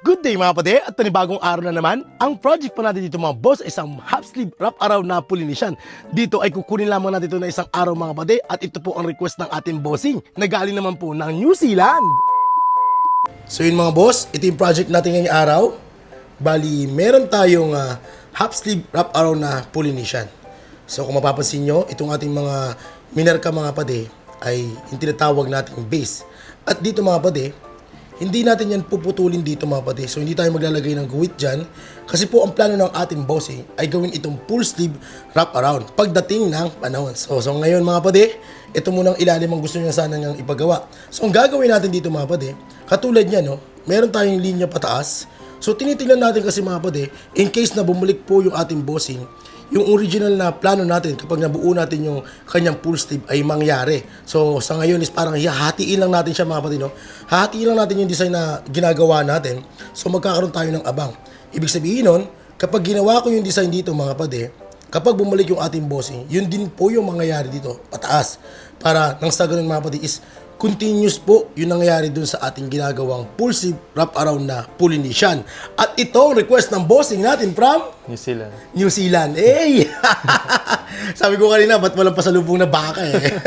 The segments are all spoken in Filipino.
Good day mga pade at panibagong araw na naman. Ang project po natin dito mga boss ay isang half sleeve wrap around na Polynesian. Dito ay kukunin lamang natin ito na isang araw mga pade at ito po ang request ng ating bossing na galing naman po ng New Zealand. So yun mga boss, ito yung project natin ngayong araw. Bali, meron tayong half sleeve wrap around na Polynesian. So kung mapapansin nyo, itong ating mga minarka mga pade ay yung tinatawag nating base. At dito mga pade, hindi natin yan puputulin dito mga pade. So hindi tayo maglalagay ng guhit dyan. Kasi po ang plano ng ating bossing ay gawin itong full sleeve wrap around pagdating ng panahon. So ngayon mga pade, ito munang ilalim ang gusto niya sana niyang ipagawa. So ang gagawin natin dito mga pade, katulad niya no, meron tayong linya pataas. So tinitingnan natin kasi mga pade, in case na bumalik po yung ating bossing, yung original na plano natin kapag nabuo natin yung kanyang full sleeve ay mangyari. So sa ngayon is parang hahatiin lang natin siya mga kapatid, no? Hahatiin lang natin yung design na ginagawa natin. So magkakaroon tayo ng abang. Ibig sabihin nun, kapag ginawa ko yung design dito mga kapatid, kapag bumalik yung ating bossing, yun din po yung mangyayari dito, pataas. Para nang sa ganun mga kapatid is continuous po yung nangyayari dun sa ating ginagawang full sleeve wrap around na Polynesian. At ito ang request ng bossing natin from New Zealand. New Zealand. Hey! Sabi ko kanina, ba't walang pasalubong na baka eh?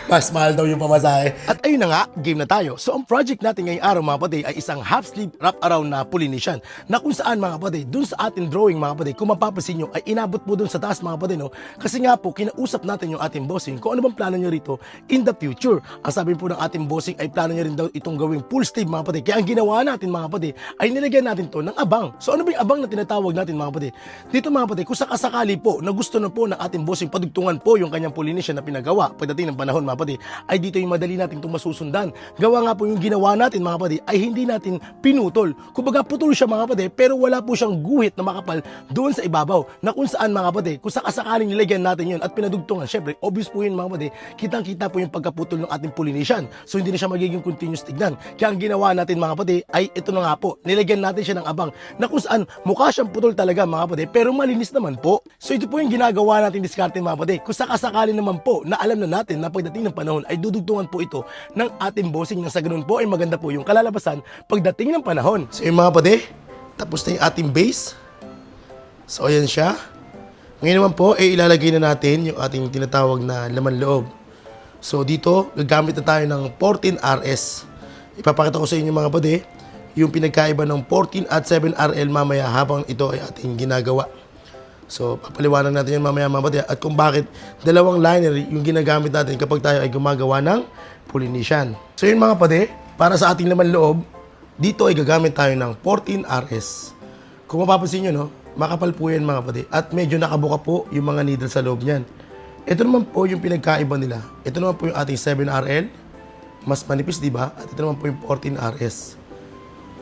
Mas mahal daw yung pamasahe. At ayun na nga, game na tayo. So ang project natin ngayong araw mga kapatid ay isang half sleeve wrap around na Polynesian. Na kung saan mga kapatid, dun sa ating drawing mga kapatid, kung mapapansin nyo ay inabot po dun sa taas mga kapatid. No? Kasi nga po, kinausap natin yung ating bossing kung ano bang plano nyo rito in the future. Ang sabi po ng ating bossing ay plano nyo rin daw itong gawing full sleeve mga kapatid. Kaya ang ginawa natin mga kapatid ay nilagyan natin to ng abang. So ano ba yung abang na tinatawag natin mga kapatid? Dito mga kapatid, kung sakasakali po na gusto na po ng ating bossing padugtungan po yung kanyang Polynesian na pinagawa pagdating ng panahon mga kapatid, ay dito yung madali natin itong masusundan. Gawa nga po yung ginawa natin mga kapatid ay hindi natin pinutol. Kumbaga putol siya mga kapatid pero wala po siyang guhit na makapal doon sa ibabaw na kung saan mga kapatid, kung sakasakaling nilagyan natin yun at pinadugtungan, syempre obvious po yun mga kapatid, kitang-kita po yung pagkaputol ng ating Polynesian. So hindi na siya magiging continuous tignan. Kaya ang ginawa natin mga kapatid ay ito na nga po, nilagyan natin siya ng abang na kung saan mukha siyang putol talaga mga kapatid pero malinis naman po. So ito po yung ginagawa natin diskarte mga kapatid. Kung sakasakali naman po na alam na natin na pagdating ng panahon ay dudugtungan po ito ng ating bossing na sa ganun po ay maganda po yung kalalabasan pagdating ng panahon. So yung mga kapatid, tapos na yung ating base. So ayan siya. Ngayon naman po ay ilalagay na natin yung ating tinatawag na laman loob. So dito, gagamit na tayo ng 14RS. Ipapakita ko sa inyo mga kapatid, yung pinagkaiba ng 14 at 7RL mamaya habang ito ay ating ginagawa. So papaliwanag natin yan mamaya mga kapatid at kung bakit dalawang liner yung ginagamit natin kapag tayo ay gumagawa ng Polynesian. So yun mga kapatid, para sa ating laman loob, dito ay gagamit tayo ng 14RS. Kung mapapansin nyo, no, makapal po yan mga kapatid at medyo nakabuka po yung mga needle sa loob niyan. Ito naman po yung pinagkaiba nila. Ito naman po yung ating 7RL. Mas manipis, di ba? At ito naman po yung 14RS.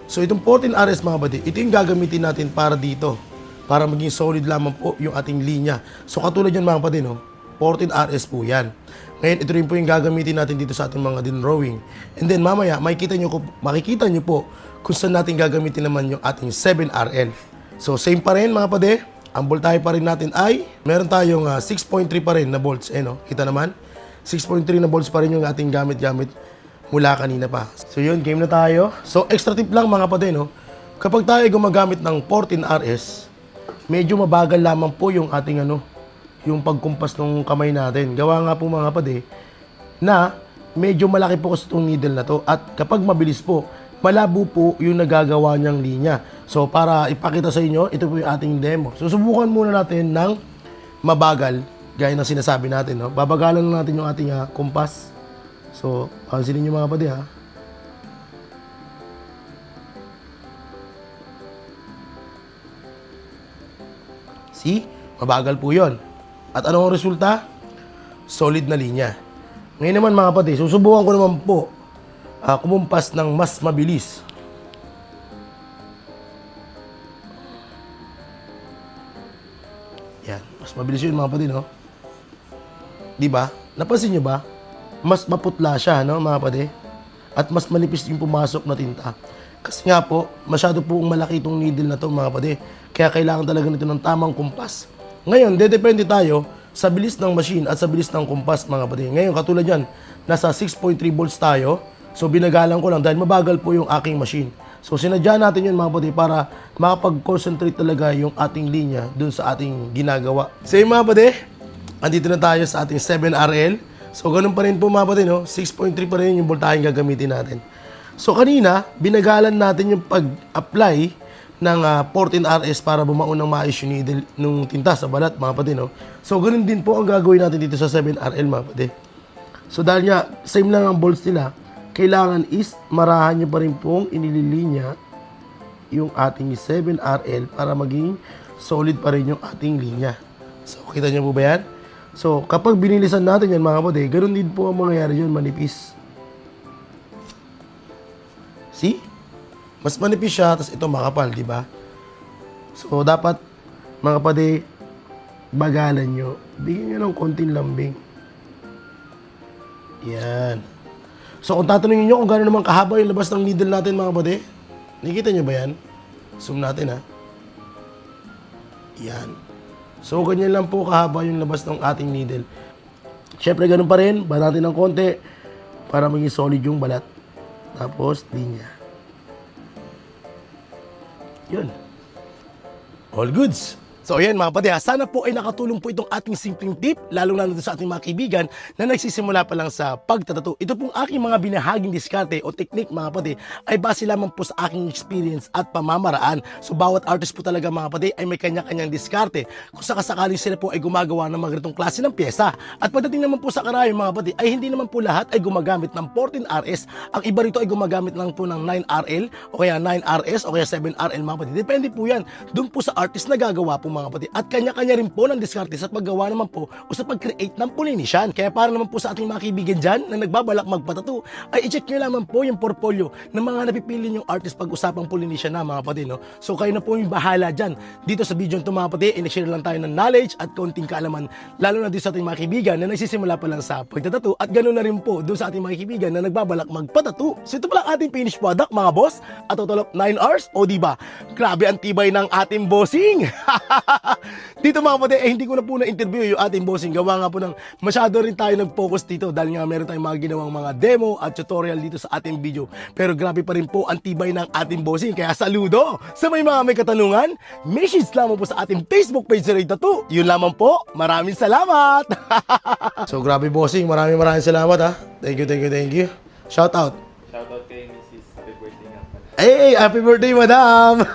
So itong 14RS mga kapatid, ito yung gagamitin natin para dito. Para maging solid lamang po yung ating linya. So katulad yan mga kapatid, no? 14RS po yan. Ngayon, ito rin po yung gagamitin natin dito sa ating mga drawing. And then mamaya, makikita nyo po kung saan natin gagamitin naman yung ating 7RL. So same pa rin mga kapatid. Ang voltahe pa rin natin ay meron tayong 6.3 pa rin na volts. No? Kita naman, 6.3 na volts pa rin yung ating gamit-gamit mula kanina pa. So yun, game na tayo. So extra tip lang mga kapatid, no? Kapag tayo gumagamit ng 14RS, medyo mabagal lamang po yung ating yung pagkumpas ng kamay natin. Gawa nga po mga kapatid na medyo malaki po kasi itong needle na to. At kapag mabilis po, malabo po yung nagagawa niyang linya. So para ipakita sa inyo, ito po yung ating demo. Susubukan muna natin ng mabagal, gaya ng sinasabi natin. No? Babagalan lang natin yung ating kumpas. So, pansinin nyo mga kapatid ha. See? Mabagal po yun. At anong resulta? Solid na linya. Ngayon naman mga kapatid, susubukan ko naman po kumumpas ng mas mabilis. Yan. Mas mabilis yun mga kapatid, no? Diba? Napansin nyo ba? Mas maputla siya, no mga kapatid? At mas manipis yung pumasok na tinta. Kasi nga po, masyado po malaki itong needle na to mga kapatid. Kaya kailangan talaga nito ng tamang kumpas. Ngayon, depende tayo sa bilis ng machine at sa bilis ng kumpas mga kapatid. Ngayon, katulad yan, nasa 6.3 volts tayo. So binagalan ko lang dahil mabagal po yung aking machine. So sinadya natin yun mga kapatid para makapag-concentrate talaga yung ating linya dun sa ating ginagawa. Same mga kapatid, andito na tayo sa ating 7RL. So ganun pa rin po mga kapatid, no? 6.3 pa rin yung voltahe gagamitin natin. So kanina, binagalan natin yung pag-apply ng 14RS para bumaon ng maayos yung needle nung tinta sa balat mga kapatid, no? So ganun din po ang gagawin natin dito sa 7RL mga kapatid. So dahil nga, same lang ang bolts nila, kailangan is marahan nyo pa rin pong inililinya yung ating 7RL para maging solid pa rin yung ating linya. So kita nyo po ba yan? So kapag binilisan natin yan mga kapatid, ganun din po ang mangyayari yun, manipis. See? Mas manipis siya, tapos ito makapal, di ba? So dapat mga kapatid, bagalan nyo. Bigyan nyo ng konting lambing. Yan. So kung tatanungin nyo kung gano'n naman kahaba yung labas ng needle natin mga kapatid, nakikita nyo ba yan? Zoom natin ha. Yan. So ganyan lang po kahaba yung labas ng ating needle. Siyempre ganun pa rin, ba natin ng konti para maging solid yung balat. Tapos linya. Yun. All goods. So ayan mga kapatid, sana po ay nakatulong po itong ating simpleng tip, lalo na sa ating mga kaibigan na nagsisimula pa lang sa pagtatato. Ito pong aking mga binahaging diskarte o technique mga kapatid ay base lamang po sa aking experience at pamamaraan. So bawat artist po talaga mga kapatid ay may kanya-kanyang diskarte kung sakasakaling sila po ay gumagawa ng mga ganitong klase ng pyesa. At pagdating naman po sa karayo mga kapatid ay hindi naman po lahat ay gumagamit ng 14RS. Ang iba rito ay gumagamit lang po ng 9RL o kaya 9RS o kaya 7RL mga kapatid. Depende po yan doon po sa artist na gagawa po mga kapatid. At kanya-kanya rin po ng diskarte sa paggawa naman po o sa pag-create ng Polynesian. Kaya para naman po sa ating mga kaibigan dyan na nagbabalak magpatato, ay i-check nyo lamang po yung portfolio ng mga napipili nyong artist pag-usapang Polynesian na mga kapatid. No? So kayo na po yung bahala dyan. Dito sa video ito mga kapatid, in-share lang tayo ng knowledge at konting kaalaman. Lalo na dito sa ating mga kaibigan na nagsisimula pa lang sa pagtatato at ganoon na rin po doon sa ating mga kaibigan na nagbabalak magpatato. So ito pala ating finished product mga boss at total of 9 hours. O diba? Grabe ang tibay ng ating bossing. Dito mga kapatid, hindi ko na po na-interview yung ating bossing. Gawa nga po ng masyado rin tayo nag-focus dito dahil nga meron tayong mga ginawang mga demo at tutorial dito sa ating video. Pero grabe pa rin po ang tibay ng ating bossing. Kaya saludo! Sa may katanungan, message lamang po sa ating Facebook page sa Ray Tattoo. Yun lamang po. Maraming salamat! So grabe bossing, maraming salamat ha. Thank you. Shout out. Shoutout kay Mrs. Happy birthday nga pala. Hey, happy birthday madam!